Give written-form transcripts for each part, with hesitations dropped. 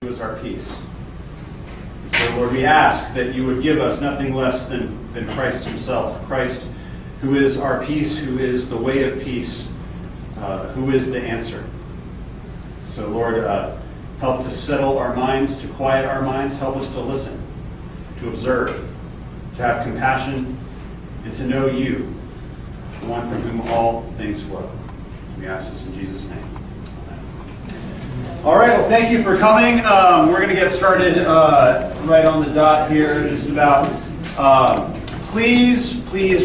Who is our peace. And so, Lord, we ask that you would give us nothing less than Christ himself. Christ, who is our peace, who is the way of peace, who is the answer. So, Lord, help to settle our minds, to quiet our minds. Help us to listen, to observe, to have compassion, and to know you, the one from whom all things flow. We ask this in Jesus' name. All right, well, thank you for coming. We're going to get started right on the dot here, just about. Please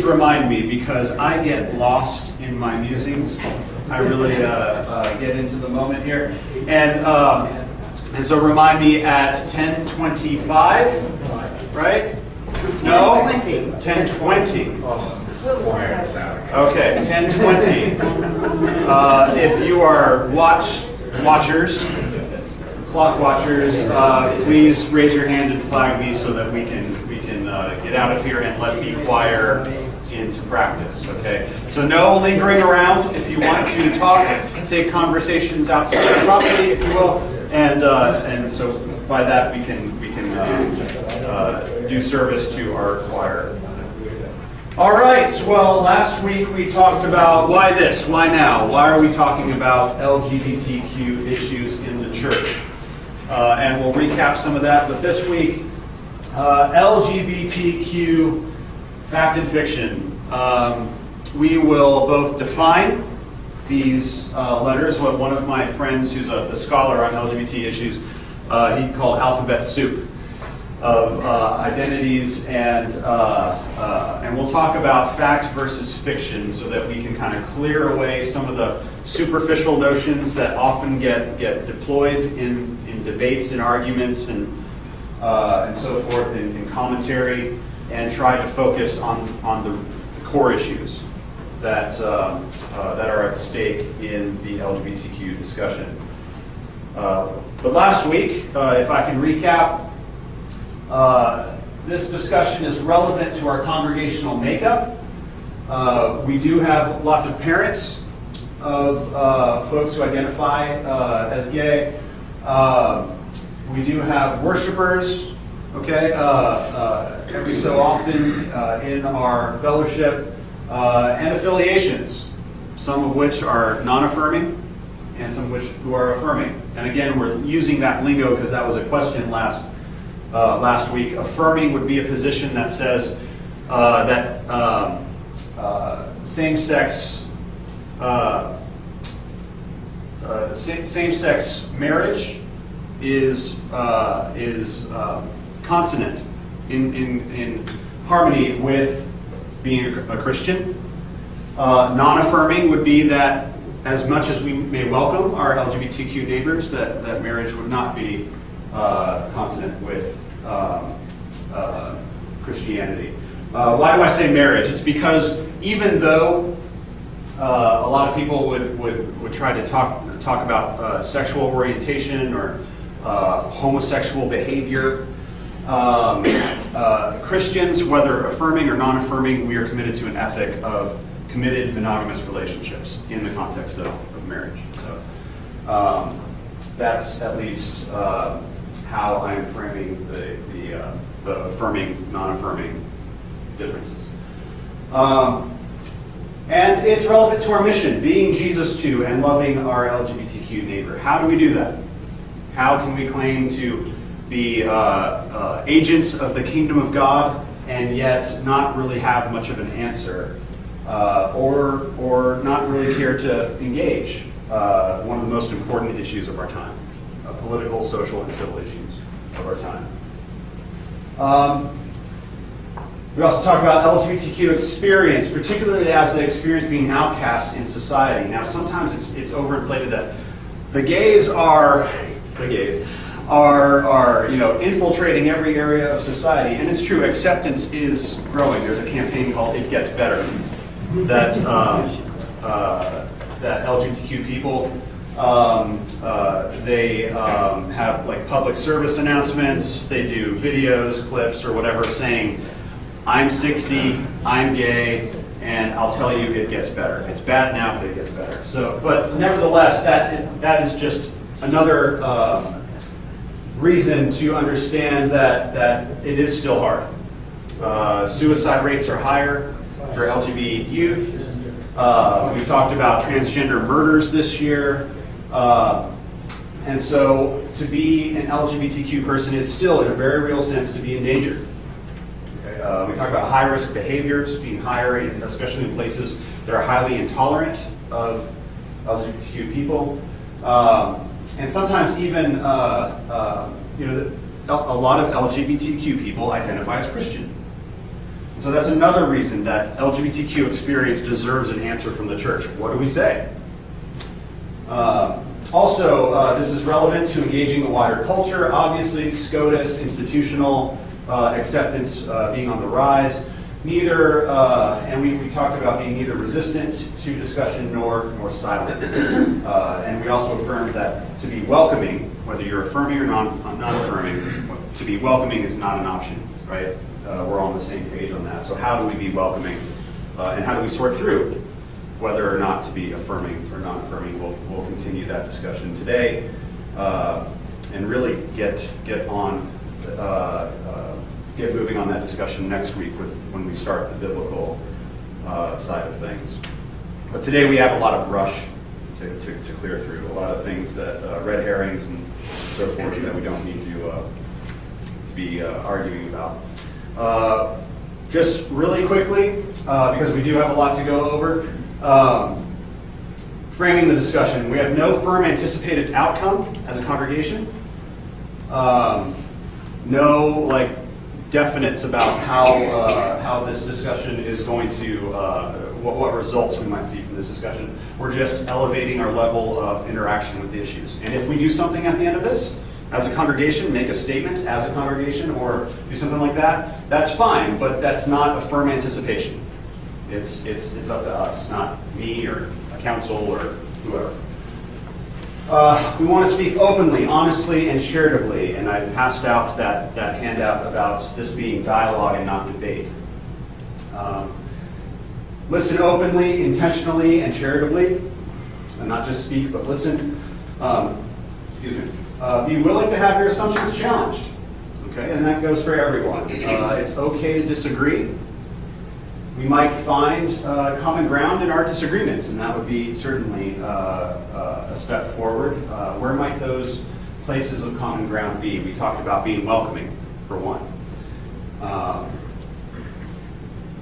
remind me, because I get lost in my musings. I really get into the moment here. And so remind me at 10:25, right? No? 10:20. Okay, 10:20. If you are watchers, clock watchers, please raise your hand and flag me so that we can get out of here and let the choir into practice. Okay. So no lingering around. If you want to talk, take conversations outside properly, if you will, and so by that we can do service to our choir. All right, well, last week we talked about why this, why now? Why are we talking about LGBTQ issues in the church? And we'll recap some of that, but this week, LGBTQ fact and fiction. We will both define these letters. What one of my friends who's a scholar on LGBT issues, he called alphabet soup of identities, and we'll talk about fact versus fiction so that we can kind of clear away some of the superficial notions that often get deployed in debates and arguments and so forth in commentary, and try to focus on the core issues that are at stake in the LGBTQ discussion. But last week, if I can recap, this discussion is relevant to our congregational makeup. We do have lots of parents of folks who identify as gay. We do have worshipers, okay, every so often in our fellowship, and affiliations, some of which are non-affirming and some of which who are affirming. And again, we're using that lingo because that was a question last week. Affirming would be a position that says that same-sex marriage is consonant in harmony with being a Christian. Non-affirming would be that as much as we may welcome our LGBTQ neighbors, that marriage would not be consonant with Christianity. Why do I say marriage? It's because even though a lot of people would try to talk about sexual orientation or homosexual behavior, Christians, whether affirming or non-affirming, we are committed to an ethic of committed monogamous relationships in the context of marriage. So that's at least how I'm framing the affirming, non-affirming differences. And it's relevant to our mission, being Jesus to and loving our LGBTQ neighbor. How do we do that? How can we claim to be agents of the kingdom of God and yet not really have much of an answer or not really care to engage one of the most important issues of our time, political, social, and civil issues of our time. We also talk about LGBTQ experience, particularly as they experience being outcasts in society. Now, sometimes it's overinflated that the gays are infiltrating every area of society, and it's true. Acceptance is growing. There's a campaign called "It Gets Better" that LGBTQ people they have like public service announcements. They do videos, clips, or whatever, saying, "I'm 60, I'm gay, and I'll tell you it gets better. It's bad now, but it gets better." So, but nevertheless, that is just another reason to understand that it is still hard. Suicide rates are higher for LGBT youth. We talked about transgender murders this year. And so to be an LGBTQ person is still, in a very real sense, to be in danger. Okay? We talk about high-risk behaviors being higher, especially in places that are highly intolerant of LGBTQ people. And sometimes even, a lot of LGBTQ people identify as Christian. And so that's another reason that LGBTQ experience deserves an answer from the church. What do we say? Also, this is relevant to engaging the wider culture. Obviously, SCOTUS, institutional acceptance being on the rise. Neither, and we talked about being neither resistant to discussion nor silent. And we also affirmed that to be welcoming, whether you're affirming or not affirming, to be welcoming is not an option, right? We're all on the same page on that. So how do we be welcoming, and how do we sort through whether or not to be affirming or not affirming? We'll continue that discussion today, and really get moving on that discussion next week when we start the biblical side of things. But today we have a lot of brush to clear through, a lot of things that red herrings and so forth that we don't need to be arguing about. Just really quickly, because we do have a lot to go over, framing the discussion. We have no firm anticipated outcome as a congregation. No definites about how this discussion is going to, what results we might see from this discussion. We're just elevating our level of interaction with the issues. And if we do something at the end of this, as a congregation, make a statement as a congregation or do something like that, that's fine, but that's not a firm anticipation. It's up to us, not me or a council or whoever. We want to speak openly, honestly, and charitably, and I passed out that handout about this being dialogue and not debate. Listen openly, intentionally, and charitably, and not just speak, but listen. Be willing to have your assumptions challenged, okay? And that goes for everyone. It's okay to disagree. We might find common ground in our disagreements, and that would be certainly a step forward. Where might those places of common ground be? We talked about being welcoming, for one.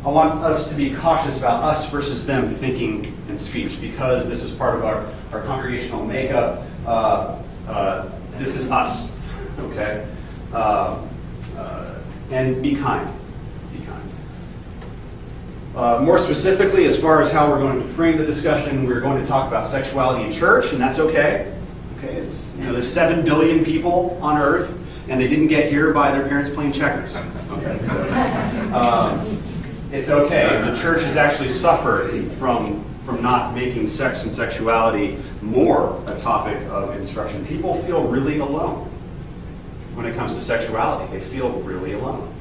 I want us to be cautious about us versus them thinking and speech, because this is part of our congregational makeup. This is us, okay? And be kind. More specifically, as far as how we're going to frame the discussion, we're going to talk about sexuality in church, and that's okay. Okay, it's there's 7 billion people on Earth, and they didn't get here by their parents playing checkers. Okay, so it's okay. The church has actually suffered from not making sex and sexuality more a topic of instruction. People feel really alone when it comes to sexuality. They feel really alone.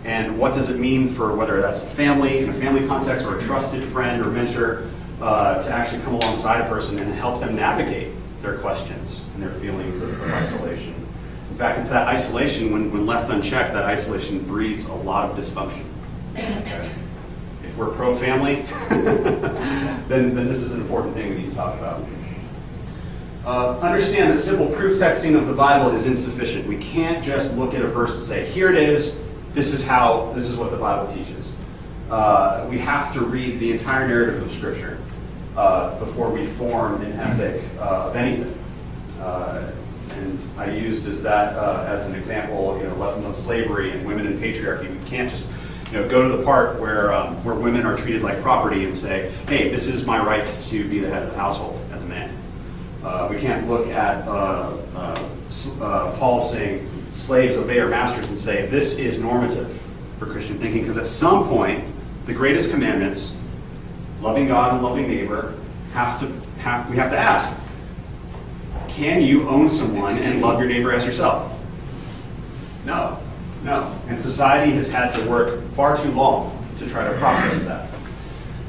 And what does it mean for whether that's a family, in a family context, or a trusted friend or mentor, to actually come alongside a person and help them navigate their questions and their feelings of isolation? In fact, it's that isolation, when left unchecked, that isolation breeds a lot of dysfunction. Okay? If we're pro-family, then this is an important thing we need to talk about. Understand that simple proof texting of the Bible is insufficient. We can't just look at a verse and say, here it is, this is what the Bible teaches. We have to read the entire narrative of Scripture before we form an ethic of anything. And I used as an example, lessons on slavery and women and patriarchy. We can't just go to the part where women are treated like property and say, hey, this is my right to be the head of the household as a man. We can't look at Paul saying, slaves obey your masters, and say, this is normative for Christian thinking, because at some point, the greatest commandments, loving God and loving neighbor, we have to ask, can you own someone and love your neighbor as yourself? No. And society has had to work far too long to try to process that.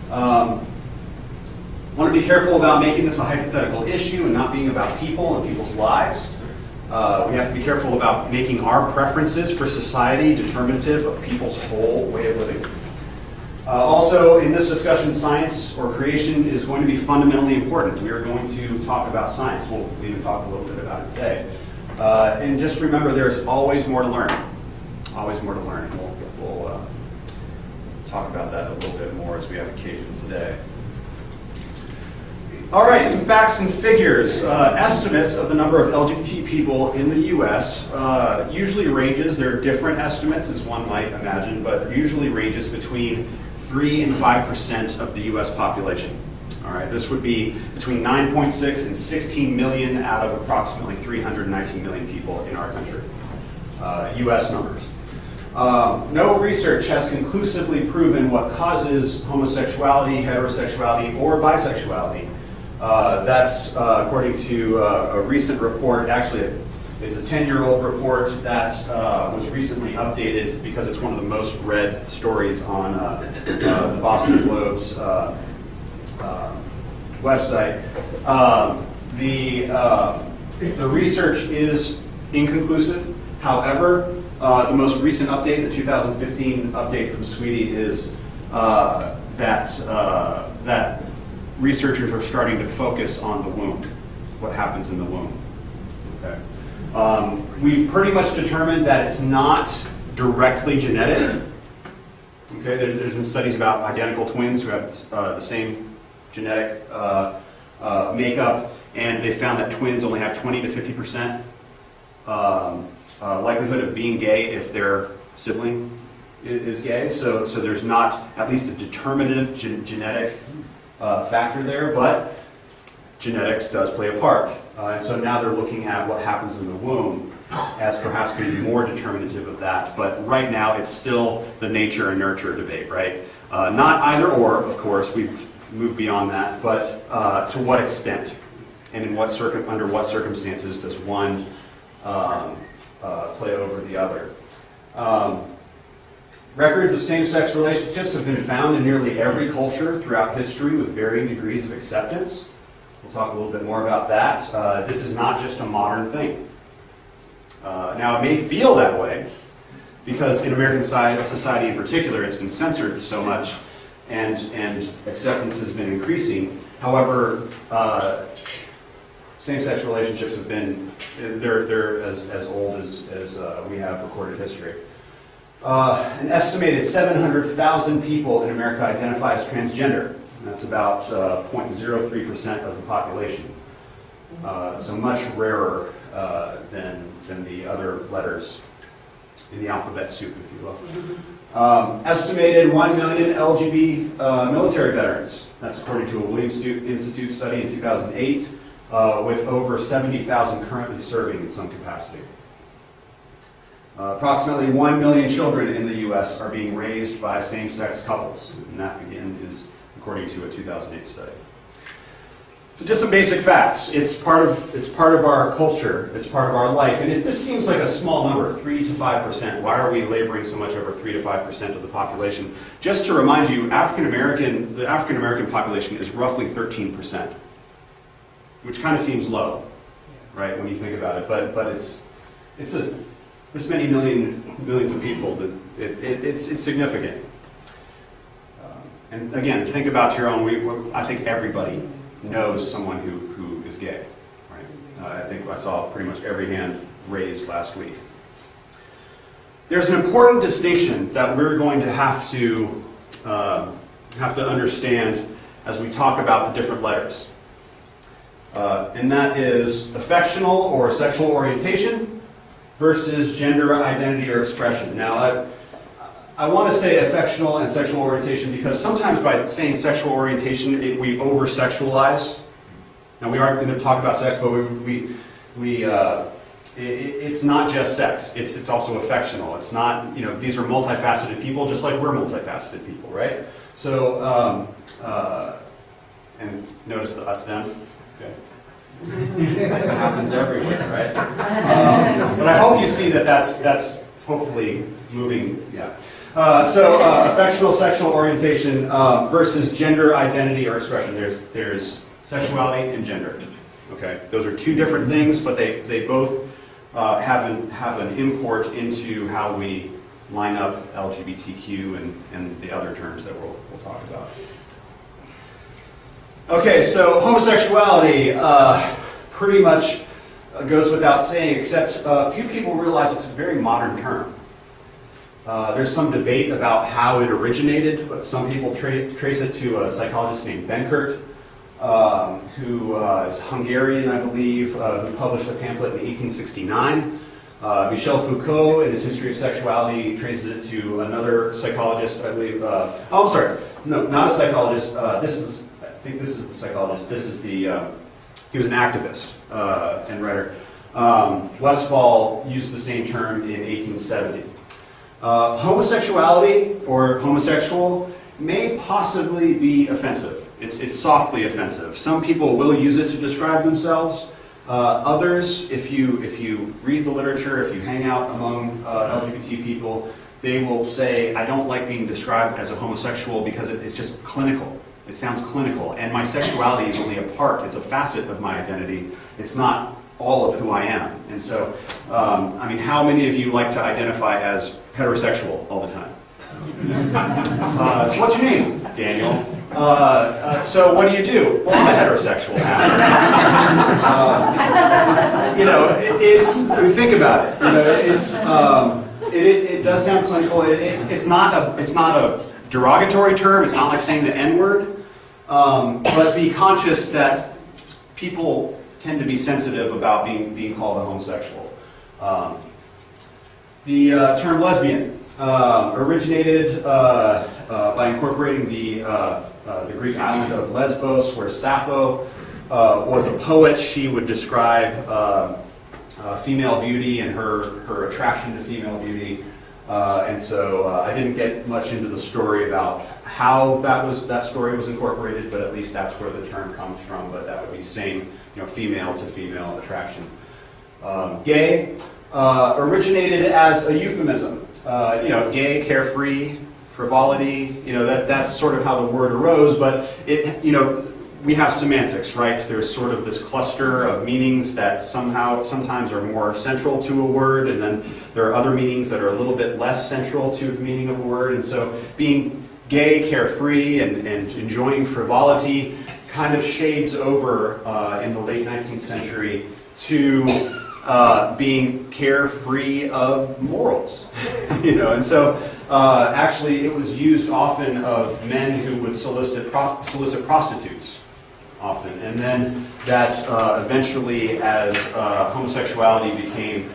Want to be careful about making this a hypothetical issue and not being about people and people's lives. We have to be careful about making our preferences for society determinative of people's whole way of living. Also, in this discussion, science or creation is going to be fundamentally important. We are going to talk about science. We'll even talk a little bit about it today. And just remember, there's always more to learn. Always more to learn. And we'll talk about that a little bit more as we have occasion today. All right, some facts and figures. Estimates of the number of LGBT people in the U.S. Usually ranges, there are different estimates as one might imagine, but usually ranges between 3 and 5% of the U.S. population. All right, this would be between 9.6 and 16 million out of approximately 319 million people in our country. U.S. numbers. No research has conclusively proven what causes homosexuality, heterosexuality, or bisexuality. That's according to a recent report. Actually, it's a 10-year-old report that was recently updated because it's one of the most read stories on the Boston Globe's website. The research is inconclusive. However, the most recent update, the 2015 update from Sweetie, is that researchers are starting to focus on the womb, what happens in the womb. Okay. We've pretty much determined that it's not directly genetic. Okay, there's been studies about identical twins who have the same genetic makeup, and they found that twins only have 20 to 50% likelihood of being gay if their sibling is gay. So there's not at least a determinative genetic factor there, but genetics does play a part. And so now they're looking at what happens in the womb as perhaps being more determinative of that. But right now it's still the nature and nurture debate, right? Not either or, of course, we've moved beyond that, but to what extent and in what under what circumstances does one play over the other? Records of same-sex relationships have been found in nearly every culture throughout history with varying degrees of acceptance. We'll talk a little bit more about that. This is not just a modern thing. Now, it may feel that way because in American society in particular, it's been censored so much and acceptance has been increasing. However, same-sex relationships have been, they're as old as we have recorded history. An estimated 700,000 people in America identify as transgender. That's about 0.03% of the population. So much rarer than the other letters in the alphabet soup, if you will. Estimated 1 million LGBT military veterans. That's according to a Williams Institute study in 2008, with over 70,000 currently serving in some capacity. Approximately 1 million children in the U.S. are being raised by same-sex couples, and that again is according to a 2008 study. So just some basic facts. It's part of our culture. It's part of our life. And if this seems like a small number, 3 to 5%, why are we laboring so much over 3 to 5% of the population? Just to remind you, the African American population is roughly 13%, which kind of seems low, right, when you think about it. But it's this many millions of people that it's significant. And again, think about your own. I think everybody knows someone who is gay, right? I think I saw pretty much every hand raised last week. There's an important distinction that we're going to have to understand as we talk about the different letters, and that is affectional or sexual orientation versus gender identity or expression. Now, I want to say affectional and sexual orientation because sometimes by saying sexual orientation, we over-sexualize. Now, we aren't going to talk about sex, but it's not just sex. It's also affectional. It's not, these are multifaceted people, just like we're multifaceted people, right? So, and notice the us, them. Okay. That happens everywhere, right? But I hope you see that that's hopefully moving, yeah. So affectional sexual orientation versus gender identity or expression. There's sexuality and gender. Okay, those are two different things, but they both have an import into how we line up LGBTQ and the other terms that we'll talk about. Okay, so homosexuality pretty much goes without saying, except few people realize it's a very modern term. There's some debate about how it originated, but some people trace it to a psychologist named Benkert, who is Hungarian, I believe, who published a pamphlet in 1869. Michel Foucault, in his History of Sexuality, traces it to another psychologist, I believe. I'm sorry, no, not a psychologist. I think this is the psychologist. This is the. He was an activist and writer. Westphal used the same term in 1870. Homosexuality or homosexual may possibly be offensive. It's softly offensive. Some people will use it to describe themselves. Others, if you read the literature, if you hang out among LGBT people, they will say, I don't like being described as a homosexual because it's just clinical. It sounds clinical, and my sexuality is only a part. It's a facet of my identity. It's not all of who I am. And so, I mean, how many of you like to identify as heterosexual all the time? So what's your name? Daniel. So what do you do? Well, I'm a heterosexual now. You know, I mean, think about it. You know, it does sound clinical. It's not a derogatory term. It's not like saying the N-word. But be conscious that people tend to be sensitive about being called a homosexual. The term lesbian originated by incorporating the Greek island of Lesbos, where Sappho was a poet. She would describe female beauty and her attraction to female beauty. And so I didn't get much into the story about how that story was incorporated, but at least that's where the term comes from. But that would be same, female to female attraction. Gay originated as a euphemism. Gay, carefree, frivolity. That's sort of how the word arose. But we have semantics, right? There's sort of this cluster of meanings that sometimes are more central to a word, and then there are other meanings that are a little bit less central to the meaning of a word. And so being gay, carefree, and enjoying frivolity kind of shades over in the late 19th century to being carefree of morals. And so actually it was used often of men who would solicit prostitutes. Often, and then that eventually, as homosexuality became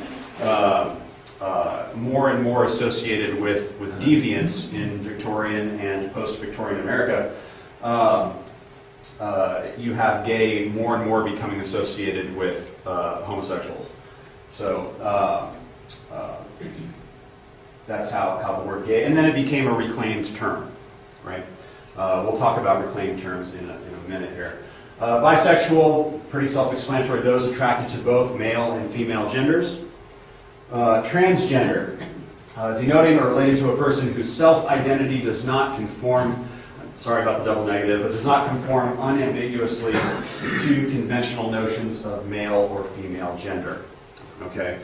more and more associated with deviance in Victorian and post-Victorian America, you have gay more and more becoming associated with homosexuals. So that's how the word gay, and then it became a reclaimed term, right? We'll talk about reclaimed terms in a minute here. Bisexual, pretty self-explanatory, those attracted to both male and female genders. Transgender, denoting or related to a person whose self-identity does not conform, sorry about the double negative, but does not conform unambiguously to conventional notions of male or female gender. Okay?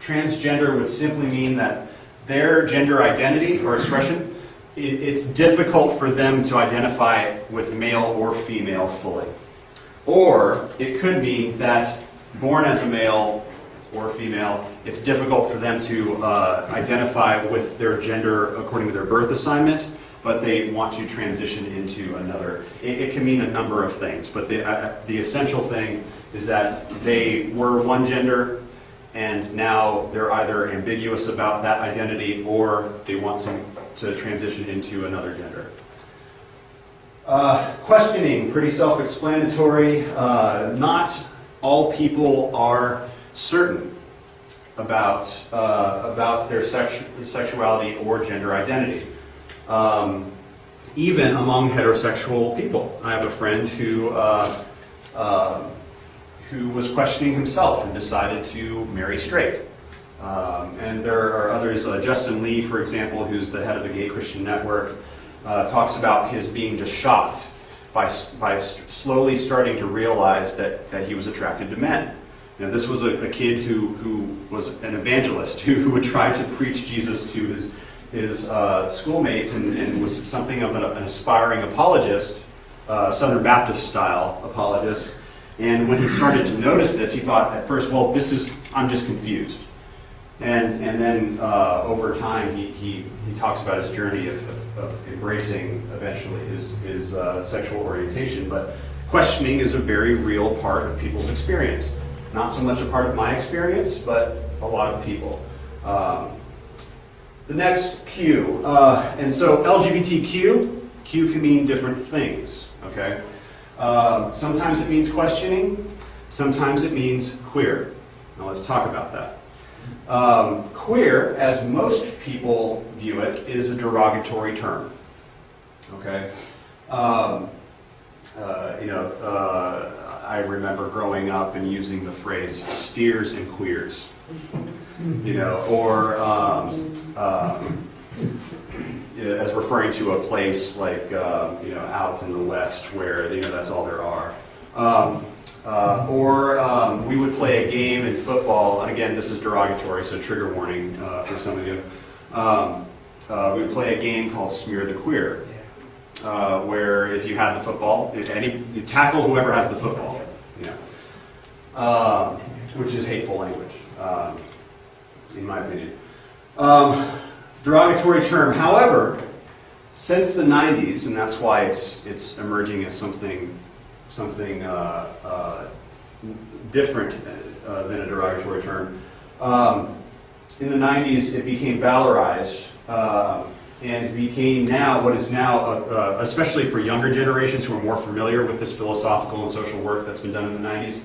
Transgender would simply mean that their gender identity or expression, it's difficult for them to identify with male or female fully. Or it could mean that born as a male or female, it's difficult for them to identify with their gender according to their birth assignment, but they want to transition into another. It can mean a number of things, but the essential thing is that they were one gender, and now they're either ambiguous about that identity or they want to transition into another gender. Questioning, pretty self-explanatory. Not all people are certain about their sexuality or gender identity. Even among heterosexual people. I have a friend who was questioning himself and decided to marry straight. And there are others, Justin Lee, for example, who's the head of the Gay Christian Network, talks about his being just shocked by slowly starting to realize that he was attracted to men. You know, this was a kid who was an evangelist, who would try to preach Jesus to his schoolmates and was something of an aspiring apologist, Southern Baptist style apologist. And when he started to notice this, he thought at first, well, I'm just confused. And then over time, he talks about his journey of embracing eventually his sexual orientation. But questioning is a very real part of people's experience. Not so much a part of my experience, but a lot of people. The next Q, and so LGBTQ, Q can mean different things, okay? Sometimes it means questioning, sometimes it means queer. Now let's talk about that. Queer, as most people view it, is a derogatory term, okay? I remember growing up and using the phrase steers and queers, or as referring to a place like, out in the West where, that's all there are. We would play a game in football, and again, this is derogatory, so trigger warning for some of you. We would play a game called Smear the Queer, where if you had the football, you tackle whoever has the football, which is hateful language, in my opinion. Derogatory term. However, since the 90s, and that's why it's emerging as something different than a derogatory term. In the 90s, it became valorized and became now what is now, especially for younger generations who are more familiar with this philosophical and social work that's been done in the 90s,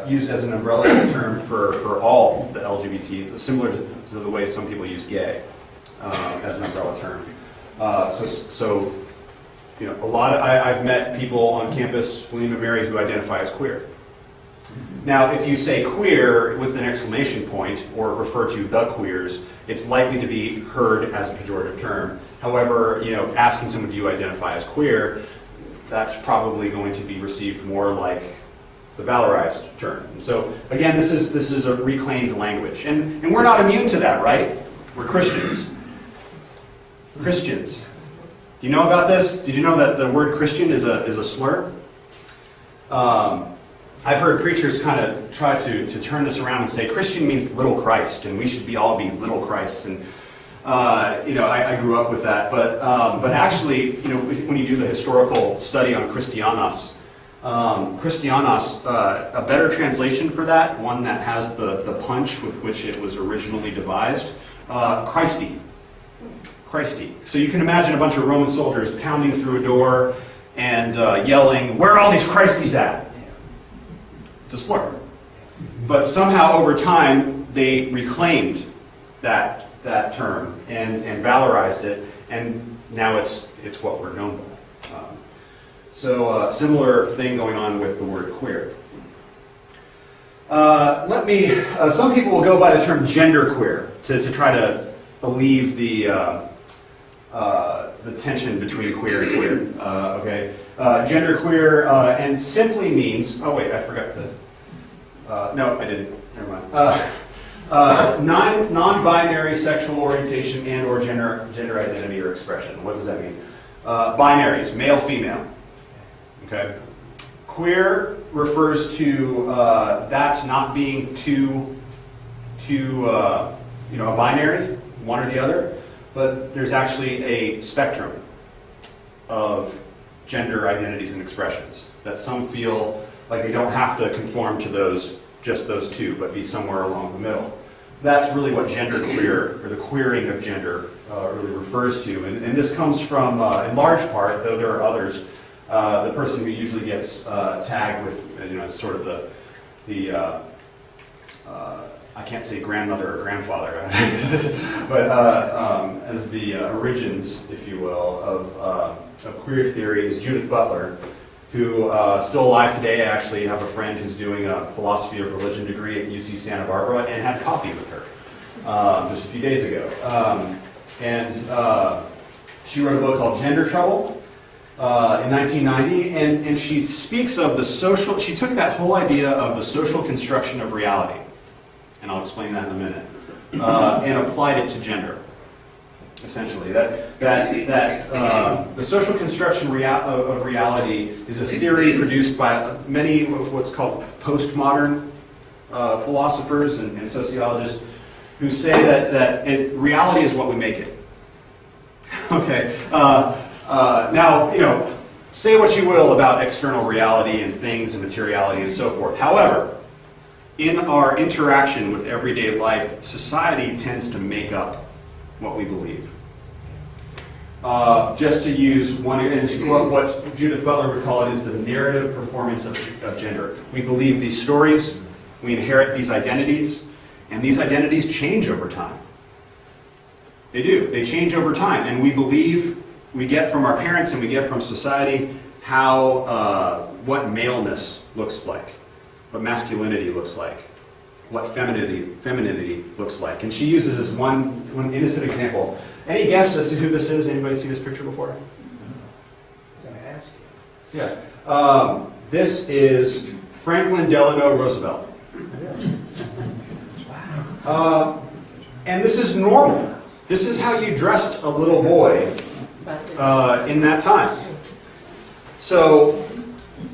used as an umbrella term for all the LGBT, similar to the way some people use gay as an umbrella term. I've met people on campus, William and Mary, who identify as queer. Now, if you say queer with an exclamation point or refer to the queers, it's likely to be heard as a pejorative term. However, asking someone, do you identify as queer, that's probably going to be received more like the valorized term. And so, again, this is a reclaimed language. And we're not immune to that, right? We're Christians. Christians. Do you know about this? Did you know that the word Christian is a slur? I've heard preachers kind of try to turn this around and say Christian means little Christ, and we should all be little Christs. And I grew up with that, but actually, when you do the historical study on Christianos, a better translation for that, one that has the punch with which it was originally devised, Christi. So you can imagine a bunch of Roman soldiers pounding through a door and yelling, "Where are all these Christies at?" It's a slur. But somehow over time they reclaimed that term and valorized it, and now it's what we're known by. Similar thing going on with the word queer. Some people will go by the term genderqueer to try to alleviate the tension between queer and queer. Okay, genderqueer and simply means. Oh wait, I forgot to. No, I didn't. Never mind. Non-binary sexual orientation and/or gender identity or expression. What does that mean? Binaries, male, female. Okay. Queer refers to that not being a binary, one or the other, but there's actually a spectrum of gender identities and expressions that some feel like they don't have to conform to just those two, but be somewhere along the middle. That's really what genderqueer, or the queering of gender, really refers to. And this comes from, in large part, though there are others, the person who usually gets tagged with, sort of the I can't say grandmother or grandfather, but as the origins, if you will, of queer theory is Judith Butler, who still alive today. I actually have a friend who's doing a philosophy of religion degree at UC Santa Barbara and had coffee with her just a few days ago. She wrote a book called Gender Trouble, in 1990, and she speaks of the social, she took that whole idea of the social construction of reality, and I'll explain that in a minute, and applied it to gender, essentially. The social construction of reality is a theory produced by many of what's called postmodern philosophers and sociologists who say that reality is what we make it. Okay. Now, say what you will about external reality and things and materiality and so forth. However, in our interaction with everyday life, society tends to make up what we believe. Just to use one, and what Judith Butler would call it is the narrative performance of gender. We believe these stories, we inherit these identities, and these identities change over time. They do. They change over time, and we believe, we get from our parents and we get from society what maleness looks like, what masculinity looks like, what femininity looks like. And she uses as one innocent example. Any guess as to who this is? Anybody see this picture before? I'm going to ask you. Yeah. This is Franklin Delano Roosevelt. And this is normal. This is how you dressed a little boy in that time. So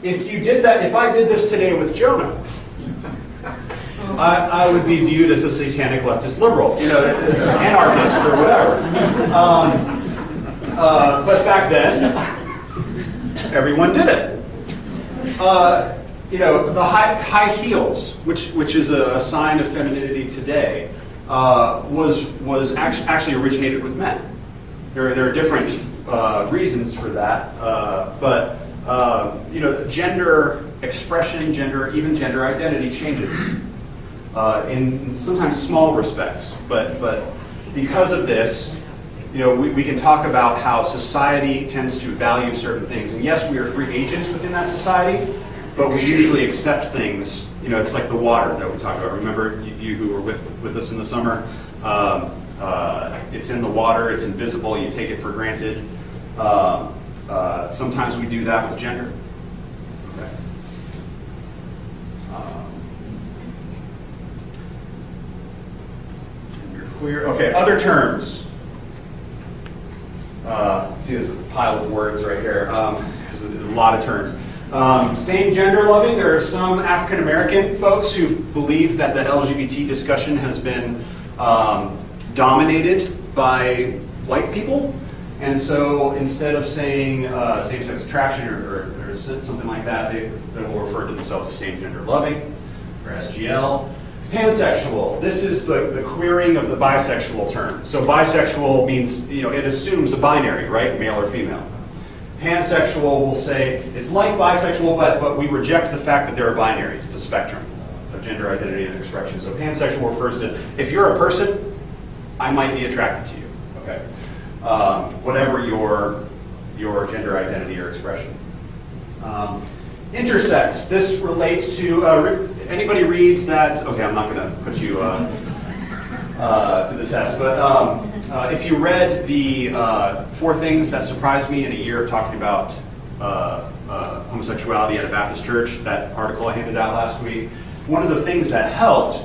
if you did that, if I did this today with Jonah, I would be viewed as a satanic leftist liberal, anarchist or whatever. But back then, everyone did it. The high heels, which is a sign of femininity today, was actually originated with men. There are different reasons for that, but gender expression, even gender identity changes in sometimes small respects. But because of this, we can talk about how society tends to value certain things. And yes, we are free agents within that society, but we usually accept things. It's like the water that we talked about. Remember, you who were with us in the summer, it's in the water, it's invisible, you take it for granted. Sometimes we do that with gender. Okay. Gender queer. Okay, other terms. See, there's a pile of words right here. There's a lot of terms. Same gender loving. There are some African American folks who believe that the LGBT discussion has been dominated by white people. And so instead of saying same-sex attraction or something like that, they will refer to themselves as same gender loving or SGL. Pansexual. This is the queering of the bisexual term. So bisexual means, it assumes a binary, right? Male or female. Pansexual will say, it's like bisexual, but we reject the fact that there are binaries. It's a spectrum of gender identity and expression. So pansexual refers to, if you're a person, I might be attracted to you, okay? Whatever your gender identity or expression. Intersex. This relates to, anybody read that? Okay, I'm not going to put you to the test, but if you read the 4 Things That Surprised Me in a Year of Talking About Homosexuality at a Baptist Church, that article I handed out last week, one of the things that helped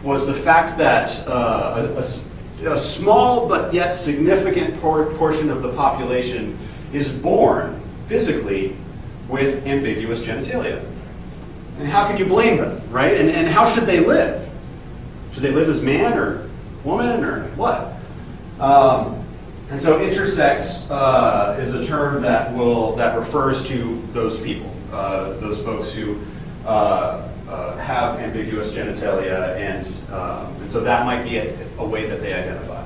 was the fact that a small but yet significant portion of the population is born physically with ambiguous genitalia. And how can you blame them, right? And how should they live? Should they live as man or woman or what? And so intersex is a term that refers to those people, those folks who have ambiguous genitalia, and so that might be a way that they identify.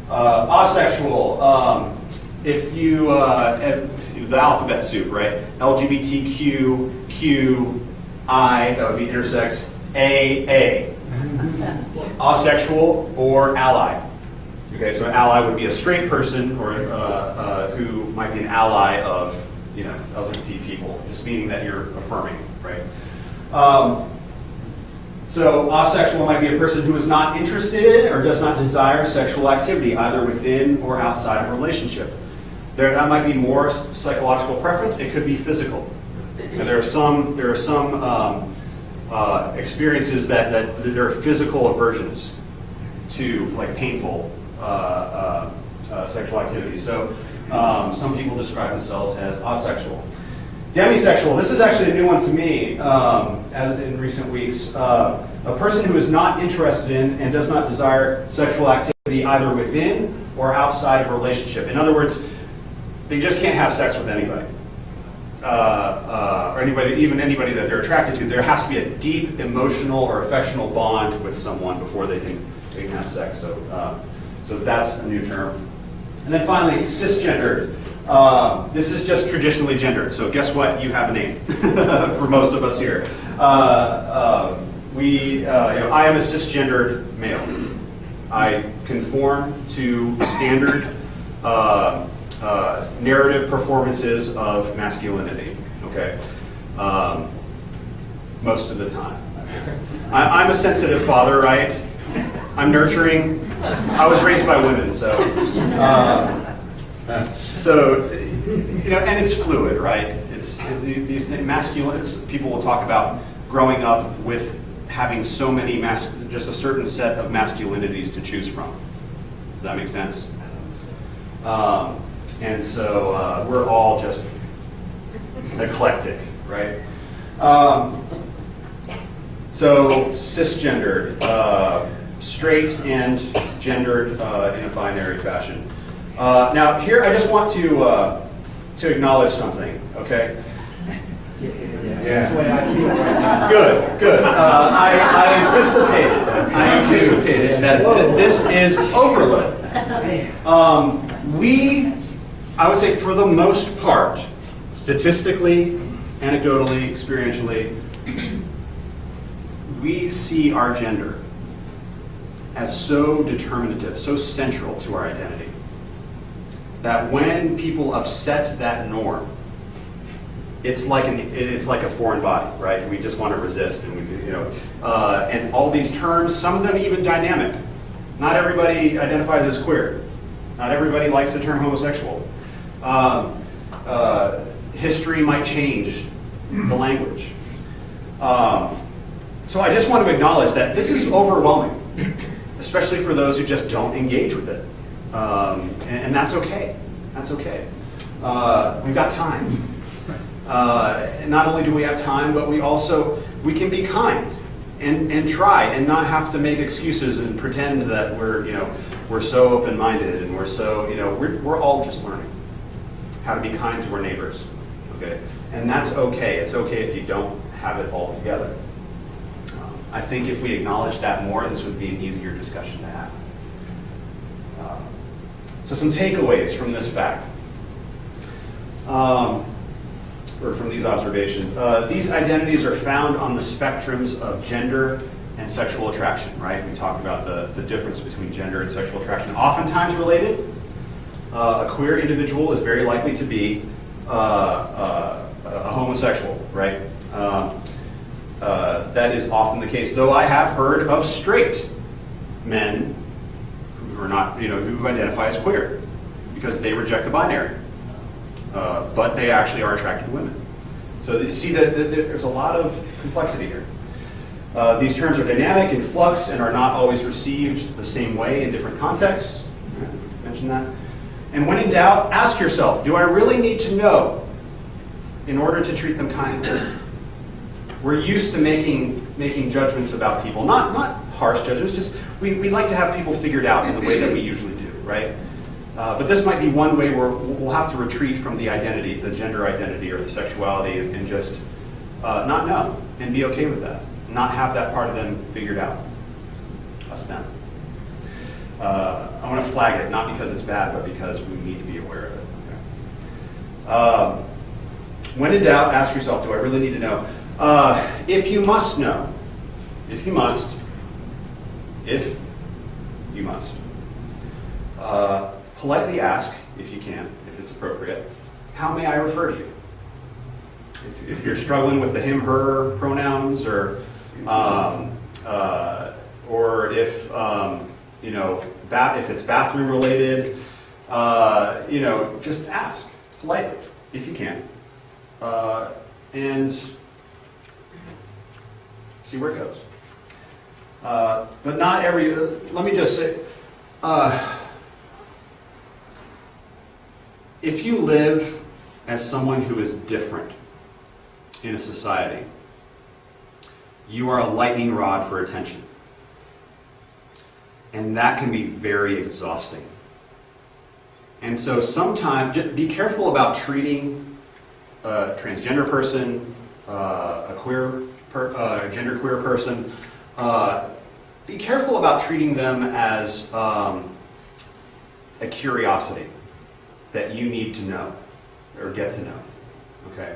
Asexual. If you the alphabet soup, right? LGBTQ, Q, I, that would be intersex, A. Asexual or ally. Okay, so an ally would be a straight person or who might be an ally of LGBT people, just meaning that you're affirming, right? So asexual might be a person who is not interested in or does not desire sexual activity, either within or outside of a relationship. That might be more psychological preference. It could be physical. And there are some experiences that there are physical aversions to, like, painful sexual activity. So some people describe themselves as asexual. Demisexual, this is actually a new one to me in recent weeks. A person who is not interested in and does not desire sexual activity either within or outside of a relationship. In other words, they just can't have sex with anybody. Or anybody, even anybody that they're attracted to. There has to be a deep emotional or affectional bond with someone before they can have sex. So that's a new term. And then finally, cisgendered. This is just traditionally gendered. So guess what? You have a name for most of us here. I am a cisgendered male. I conform to standard narrative performances of masculinity. Okay, most of the time. I'm a sensitive father, right? I'm nurturing. I was raised by women, so and it's fluid, right? It's these masculine. People will talk about growing up with having so many just a certain set of masculinities to choose from. Does that make sense? And so we're all just eclectic, right? So cisgendered, straight and gendered in a binary fashion. Now here I just want to acknowledge something, okay? That's the way I feel right now. Good. I anticipated that this is overload. I would say for the most part, statistically, anecdotally, experientially, we see our gender as so determinative, so central to our identity, that when people upset that norm, it's like a foreign body, right? We just want to resist, and and all these terms, some of them even dynamic. Not everybody identifies as queer. Not everybody likes the term homosexual. History might change the language. So I just want to acknowledge that this is overwhelming, especially for those who just don't engage with it. And that's okay. That's okay. We've got time. Not only do we have time, but we can be kind and try and not have to make excuses and pretend that we're so open-minded and we're so, we're all just learning how to be kind to our neighbors, okay? And that's okay. It's okay if you don't have it all together. I think if we acknowledge that more, this would be an easier discussion to have. So some takeaways from this fact, or from these observations. These identities are found on the spectrums of gender and sexual attraction, right? We talked about the difference between gender and sexual attraction. Oftentimes related. A queer individual is very likely to be a homosexual, right? That is often the case, though I have heard of straight men who are not, who identify as queer because they reject the binary, but they actually are attracted to women. So you see that there's a lot of complexity here. These terms are dynamic, in flux, and are not always received the same way in different contexts. Mentioned that. And when in doubt, ask yourself, do I really need to know in order to treat them kindly? We're used to making judgments about people, not harsh judgments, just we like to have people figured out in the way that we usually do, right? But this might be one way where we'll have to retreat from the identity, the gender identity or the sexuality, and just not know and be okay with that. Not have that part of them figured out. Us them. I want to flag it, not because it's bad, but because we need to be aware of it. Okay. When in doubt, ask yourself, do I really need to know? If you must know, if you must, politely ask, if you can, if it's appropriate, how may I refer to you? If you're struggling with the him, her pronouns, or if if it's bathroom related, just ask politely if you can, and see where it goes. But not every. Let me just say, if you live as someone who is different in a society, you are a lightning rod for attention. And that can be very exhausting. And so sometimes, be careful about treating a transgender person, a genderqueer person. Be careful about treating them as a curiosity that you need to know or get to know. Okay.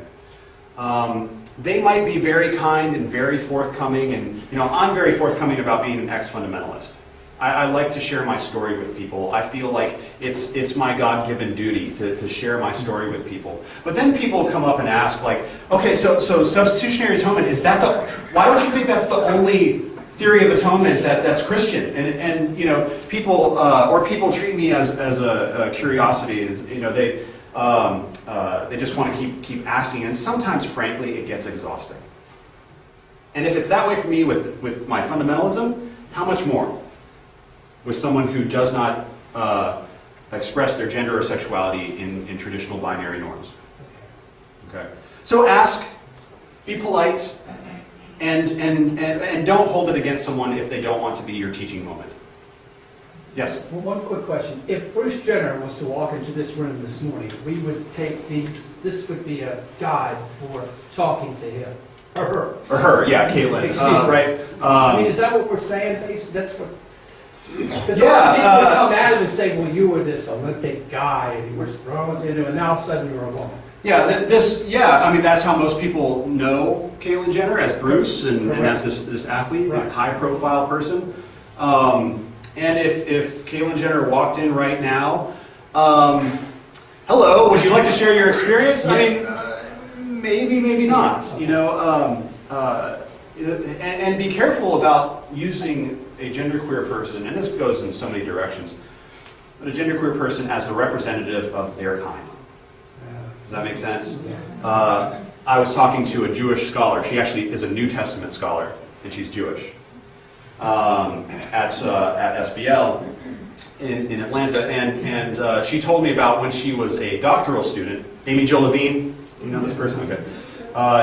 They might be very kind and very forthcoming, and I'm very forthcoming about being an ex-fundamentalist. I like to share my story with people. I feel like it's my God-given duty to share my story with people. But then people come up and ask, like, okay, so substitutionary atonement, why don't you think that's the only theory of atonement that's Christian? And people treat me as a curiosity. They just want to keep asking, and sometimes, frankly, it gets exhausting. And if it's that way for me with my fundamentalism, how much more with someone who does not express their gender or sexuality in traditional binary norms? Okay. So ask, be polite, and don't hold it against someone if they don't want to be your teaching moment. Yes? Well, one quick question. If Bruce Jenner was to walk into this room this morning, we would take this would be a guide for talking to him. Or her. Or her, yeah, Caitlin. Excuse me. Right. Is that what we're saying? Basically, that's what. Because Yeah, a lot of people would come at him and say, well, you were this Olympic guy, and you were thrown into, and now all of a sudden you're a woman. Yeah, that's how most people know Caitlyn Jenner, as Bruce and as this athlete, Right. high-profile person. And if Caitlyn Jenner walked in right now, hello, would you like to share your experience? I mean, maybe, maybe not. And be careful about using a genderqueer person, and this goes in so many directions, but a genderqueer person as a representative of their kind. Does that make sense? I was talking to a Jewish scholar. She actually is a New Testament scholar, and she's Jewish, at SBL in Atlanta, and she told me about when she was a doctoral student. Amy Jo Levine, you know this person? Okay.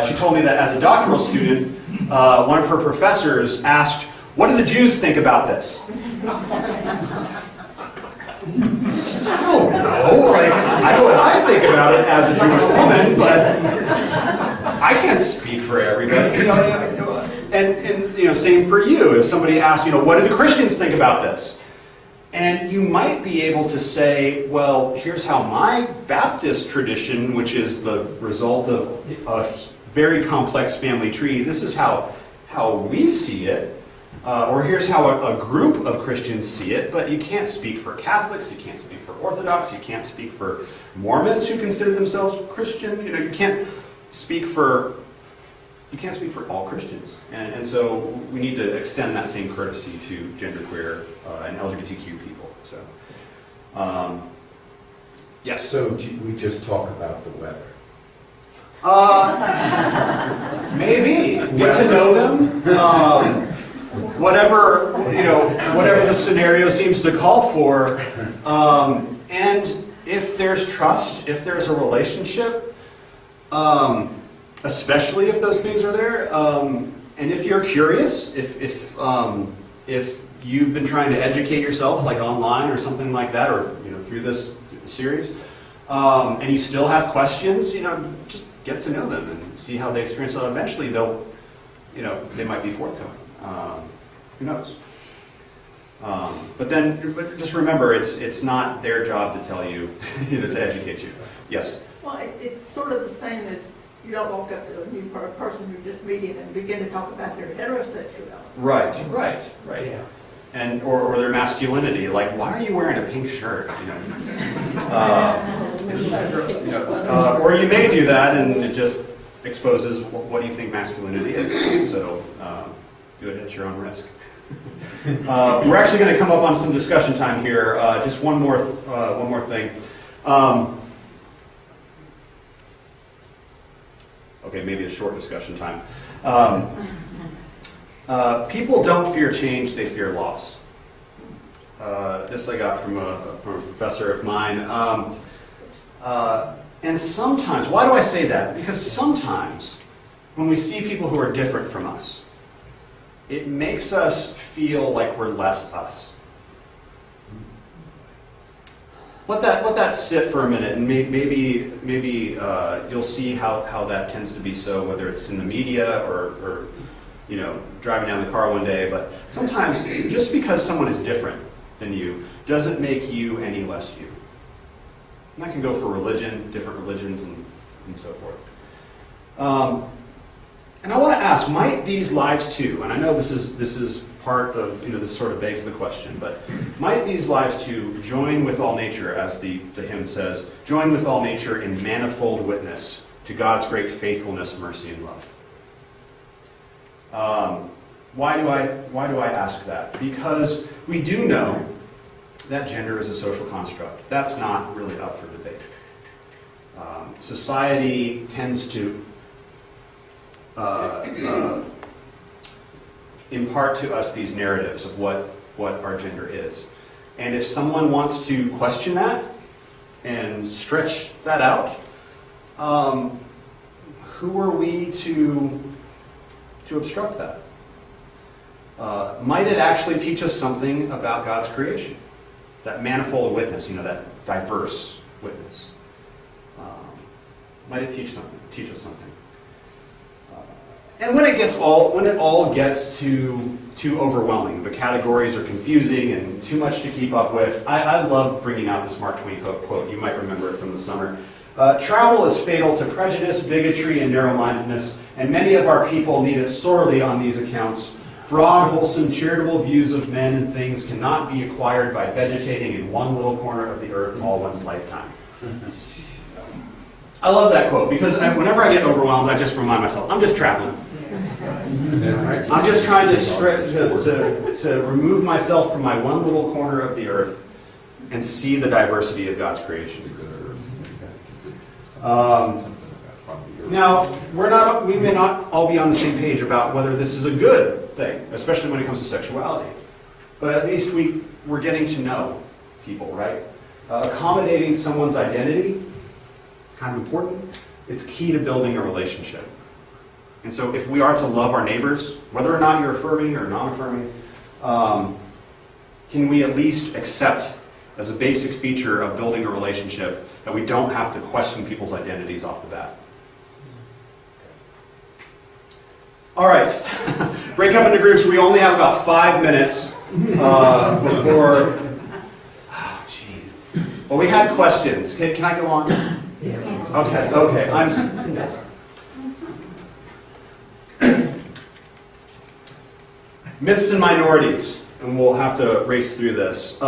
She told me that as a doctoral student, one of her professors asked, "What do the Jews think about this?" I don't know. I know what I think about it as a Jewish woman, but I can't speak for everybody. And same for you. If somebody asks, what do the Christians think about this? And you might be able to say, well, here's how my Baptist tradition, which is the result of a very complex family tree, this is how we see it. Or here's how a group of Christians see it, but you can't speak for Catholics, you can't speak for Orthodox, you can't speak for Mormons who consider themselves Christian. You can't speak for all Christians. And so we need to extend that same courtesy to genderqueer and LGBTQ people. So, yes. So we just talk about the weather. Maybe get to know them. Whatever the scenario seems to call for, and if there's trust, if there's a relationship, especially if those things are there, and if you're curious, if you've been trying to educate yourself, like online or something like that, or through this series, and you still have questions, just get to know them and see how they experience it. Eventually, they might be forthcoming. Who knows? But just remember, it's not their job to tell you, to educate you. Yes? Well, it's sort of the same as you don't walk up to a new person you're just meeting and begin to talk about their heterosexuality. Right. Yeah. And or their masculinity, like, why are you wearing a pink shirt? Or you may do that, and it just exposes what you think masculinity is. So do it at your own risk. We're actually going to come up on some discussion time here. Just one more thing. Okay, maybe a short discussion time. People don't fear change; they fear loss. This I got from a professor of mine. And sometimes, why do I say that? Because sometimes, when we see people who are different from us, it makes us feel like we're less us. Let that sit for a minute, and maybe you'll see how that tends to be so, whether it's in the media or driving down the car one day. But sometimes, just because someone is different than you doesn't make you any less you. And that can go for religion, different religions, and so forth. And I want to ask, might these lives too, and I know this is part of, this sort of begs the question, but might these lives too join with all nature, as the hymn says, join with all nature in manifold witness to God's great faithfulness, mercy, and love? Why do I ask that? Because we do know that gender is a social construct. That's not really up for debate. Society tends to impart to us these narratives of what our gender is. And if someone wants to question that and stretch that out, who are we to obstruct that? Might it actually teach us something about God's creation? That manifold witness, that diverse witness. Might it teach us something? And when it all gets too overwhelming, the categories are confusing and too much to keep up with, I love bringing out this Mark Twain quote. You might remember it from the summer. Travel is fatal to prejudice, bigotry, and narrow-mindedness, and many of our people need it sorely on these accounts. Broad, wholesome, charitable views of men and things cannot be acquired by vegetating in one little corner of the earth all one's lifetime. I love that quote because whenever I get overwhelmed, I just remind myself, I'm just traveling. I'm just trying to remove myself from my one little corner of the earth and see the diversity of God's creation. Now, we may not all be on the same page about whether this is a good thing, especially when it comes to sexuality. But at least we're getting to know people, right? Accommodating someone's identity is kind of important. It's key to building a relationship. And so if we are to love our neighbors, whether or not you're affirming or non-affirming, can we at least accept as a basic feature of building a relationship that we don't have to question people's identities off the bat? All right, break up into groups. We only have about 5 minutes before. Oh, gee. Well, we had questions. Can I go on? Okay. Myths and minorities, and we'll have to race through this.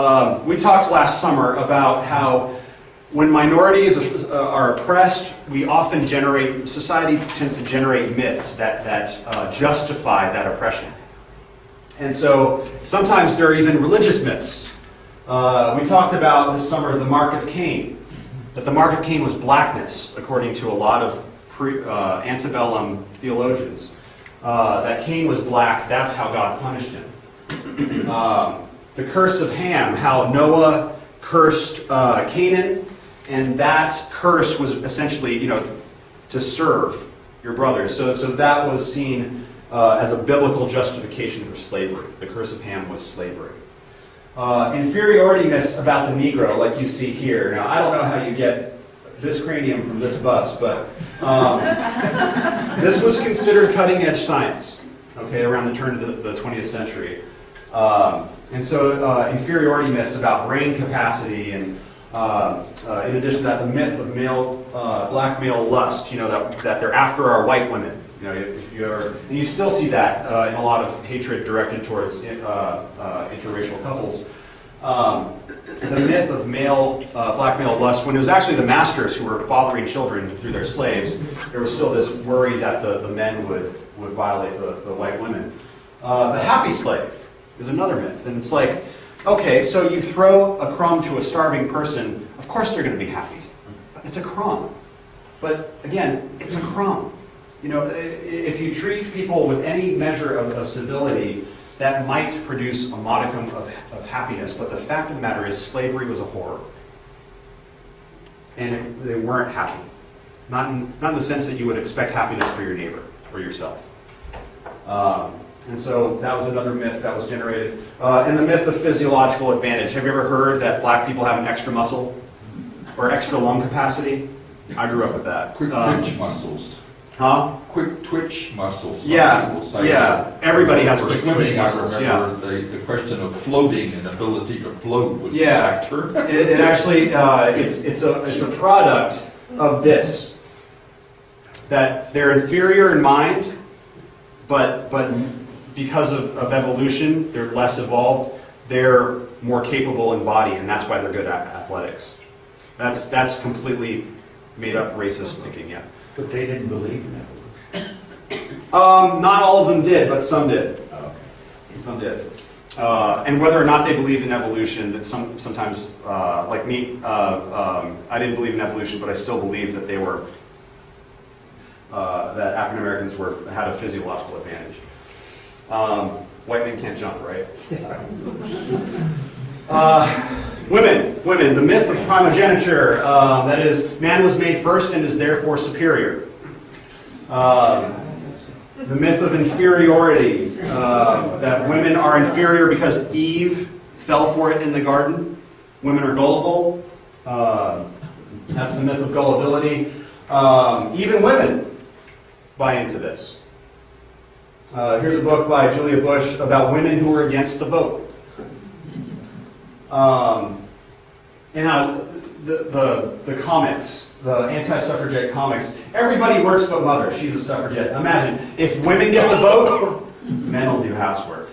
We talked last summer about how when minorities are oppressed, society tends to generate myths that justify that oppression. And so sometimes there are even religious myths. We talked about this summer the mark of Cain, that the mark of Cain was blackness, according to a lot of antebellum theologians. That Cain was black, that's how God punished him. The curse of Ham, how Noah cursed Canaan, and that curse was essentially, to serve your brothers. So that was seen as a biblical justification for slavery. The curse of Ham was slavery. Inferiority myths about the Negro, like you see here. Now, I don't know how you get this cranium from this bus, but this was considered cutting-edge science, around the turn of the 20th century. And so inferiority myths about brain capacity, and in addition to that, the myth of black male lust, that they're after our white women. And you still see that in a lot of hatred directed towards interracial couples. The myth of black male lust, when it was actually the masters who were fathering children through their slaves, there was still this worry that the men would violate the white women. The happy slave, is another myth. And it's like, okay, so you throw a crumb to a starving person, of course they're going to be happy. It's a crumb. But again, it's a crumb. You know, if you treat people with any measure of civility, that might produce a modicum of happiness. But the fact of the matter is, slavery was a horror. And they weren't happy. Not in the sense that you would expect happiness for your neighbor or yourself. And so that was another myth that was generated. And the myth of physiological advantage. Have you ever heard that black people have an extra muscle or extra lung capacity? I grew up with that. Quick twitch muscles. Huh? Quick twitch muscles. Some Yeah, people say yeah. that. Everybody has For quick twitch swimming, muscles, I remember the question of floating and ability to float was Yeah. a factor. It actually, it's a product of this. That they're inferior in mind, but because of evolution, they're less evolved. They're more capable in body, and that's why they're good at athletics. That's completely made up racist thinking, yeah. But they didn't believe in evolution. Not all of them did, but some did. Oh, okay. Some did. And whether or not they believed in evolution, that sometimes, like me, I didn't believe in evolution, but I still believed that they were, that African Americans had a physiological advantage. White men can't jump, right? Women, the myth of primogeniture, that is, man was made first and is therefore superior. The myth of inferiority, that women are inferior because Eve fell for it in the garden. Women are gullible. That's the myth of gullibility. Even women buy into this. Here's a book by Julia Bush about women who were against the vote. And how the comics, the anti-suffragette comics, everybody works but mother. She's a suffragette. Imagine, if women get the vote, men will do housework.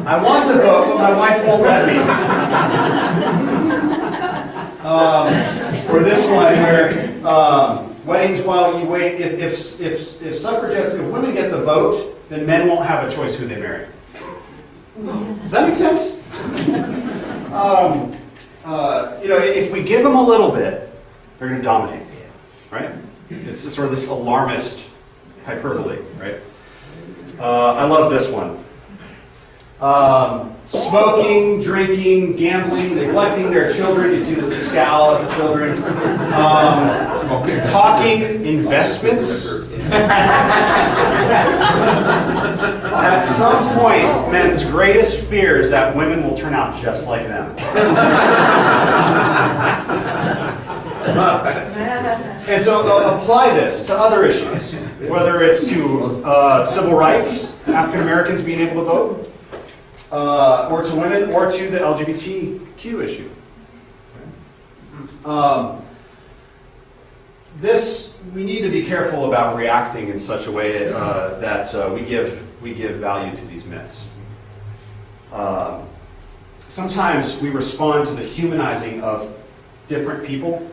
I want to vote, but my wife won't let me. Or this one where weddings while you wait. If suffragettes, if women get the vote, then men won't have a choice who they marry. Does that make sense? If we give them a little bit, they're going to dominate, right? It's sort of this alarmist hyperbole, right? I love this one. Smoking, drinking, gambling, neglecting their children. You see the scowl at the children. Talking, investments. At some point, men's greatest fear is that women will turn out just like them. And so apply this to other issues, whether it's to civil rights, African Americans being able to vote, or to women, or to the LGBTQ issue. We need to be careful about reacting in such a way that we give value to these myths. Sometimes we respond to the humanizing of different people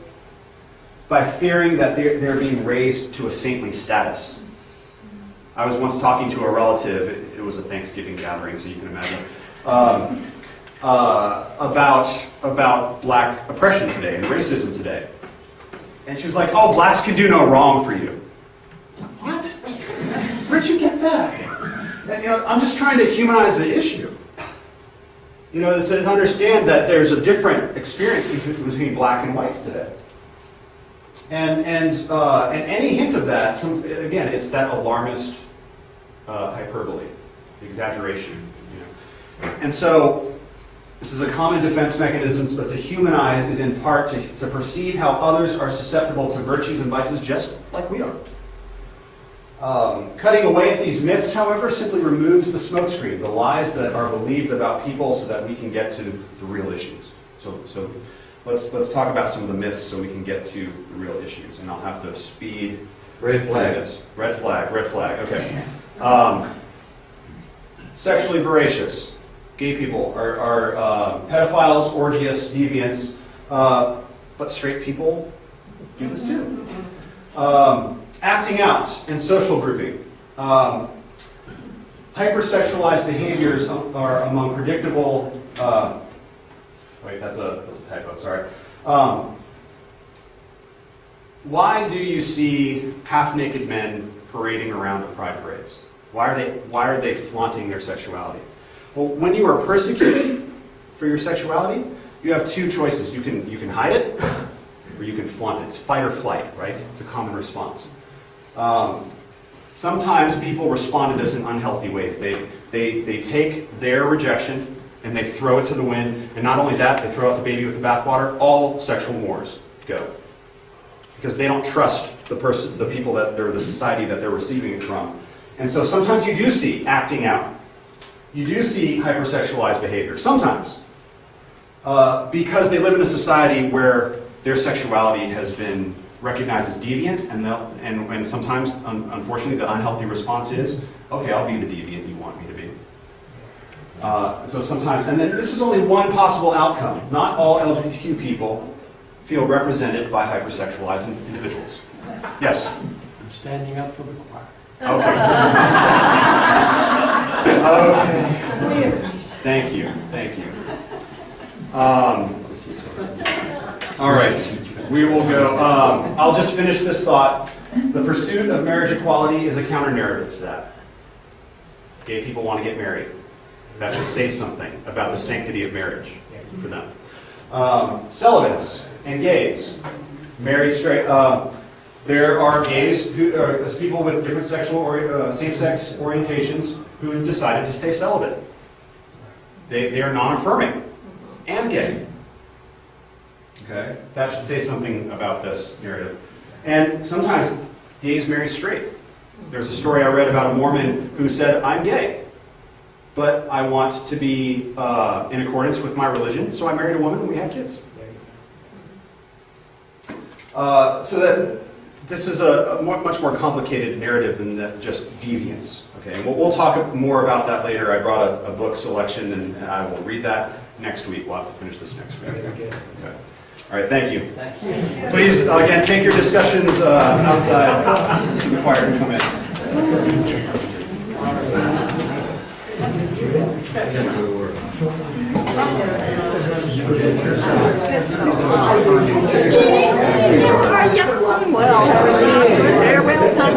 by fearing that they're being raised to a saintly status. I was once talking to a relative, it was a Thanksgiving gathering, so you can imagine, about black oppression today and racism today. And she was like, "Oh, blacks can do no wrong for you." I was like, "What? Where'd you get that?" And I'm just trying to humanize the issue. To understand that there's a different experience between black and whites today. And any hint of that, again, it's that alarmist hyperbole, exaggeration. And so, this is a common defense mechanism, but to humanize is in part to perceive how others are susceptible to virtues and vices just like we are. Cutting away at these myths, however, simply removes the smokescreen, the lies that are believed about people, so that we can get to the real issues. So let's talk about some of the myths so we can get to the real issues. And I'll have to speed Red through flag. this. Red flag, okay. Sexually voracious. Gay people are pedophiles, orgiasts, deviants, but straight people do this too. Acting out and social grouping. hypersexualized behaviors are among predictable, wait, that's a typo, sorry. Why do you see half-naked men parading around at pride parades? Why are they flaunting their sexuality? Well, when you are persecuted for your sexuality, you have two choices. You can hide it, or you can flaunt it. It's fight or flight, right? It's a common response. Sometimes people respond to this in unhealthy ways. They take their rejection and they throw it to the wind, and not only that, they throw out the baby with the bathwater. All sexual mores go. Because they don't trust the people or the society that they're receiving it from. And so sometimes you do see acting out. You do see hypersexualized behavior, sometimes. Because they live in a society where their sexuality has been recognized as deviant, and sometimes, unfortunately, the unhealthy response is, okay, I'll be the deviant you want me to be. So sometimes, and then this is only one possible outcome. Not all LGBTQ people feel represented by hypersexualized individuals. Yes? I'm standing up for the choir. Okay. Okay. Thank you. All right. We will go. I'll just finish this thought. The pursuit of marriage equality is a counter-narrative to that. Gay people want to get married. That should say something about the sanctity of marriage for them. Celibates and gays, married straight. There are gays who are people with different same-sex orientations who decided to stay celibate. They are non-affirming and gay. Okay, that should say something about this narrative. And sometimes gays marry straight. There's a story I read about a Mormon who said, "I'm gay, but I want to be in accordance with my religion, so I married a woman and we had kids." So that this is a much more complicated narrative than that just deviance. Okay, and we'll talk more about that later. I brought a book selection, and I will read that next week. We'll have to finish this next week. Okay. All right, thank you. Thank you. Please, again, take your discussions outside. The choir can come in. Well, very well done.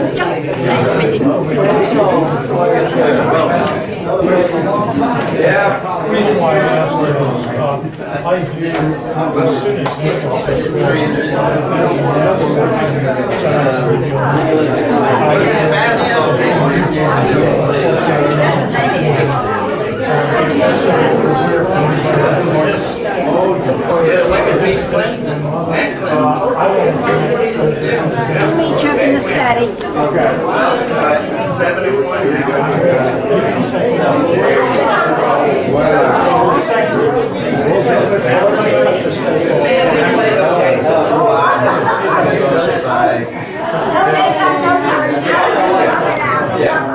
Nice meeting. Yeah, reason why I asked is, I view as soon We'll meet you up in the study.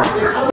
as